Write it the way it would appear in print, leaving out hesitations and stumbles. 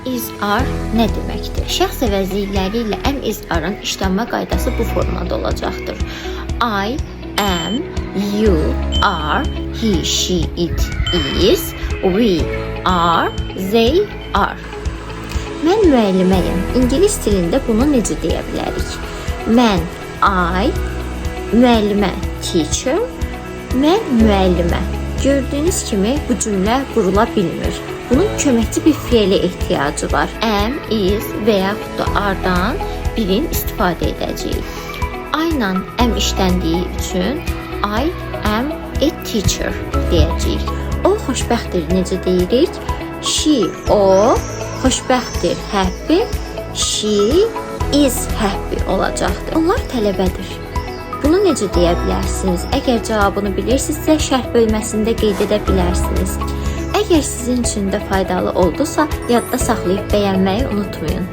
is, are nə deməkdir? Şəxs əvəzlikləri ilə am, is, are-ın işlənmə qaydası bu formada olacaqdır. I am, you are, he, she, it is, we are, they are. Mən müəlliməyəm. İngilis dilində bunu necə deyə bilərik? Mən, I, müəllimə, teacher, mən müəllimə. Gördüyünüz kimi bu cümlə qurula bilmir. Bunun köməkçi bir fiilə ehtiyacı var. Am, is və yaxud da are-dan birini istifadə edəcəyik. I ilə am işləndiyi üçün I am a teacher deyəcəyik. O xoşbəxtdir necə deyirik? She, o xoşbəxtdir, happy. She is happy olacaqdır. Onlar tələbədir. Bunu necə deyə bilərsiniz? Əgər cavabını bilirsinizsə, şərh bölməsində qeyd edə bilərsiniz. Əgər sizin üçün də faydalı oldusa, yadda saxlayıb bəyənməyi unutmayın.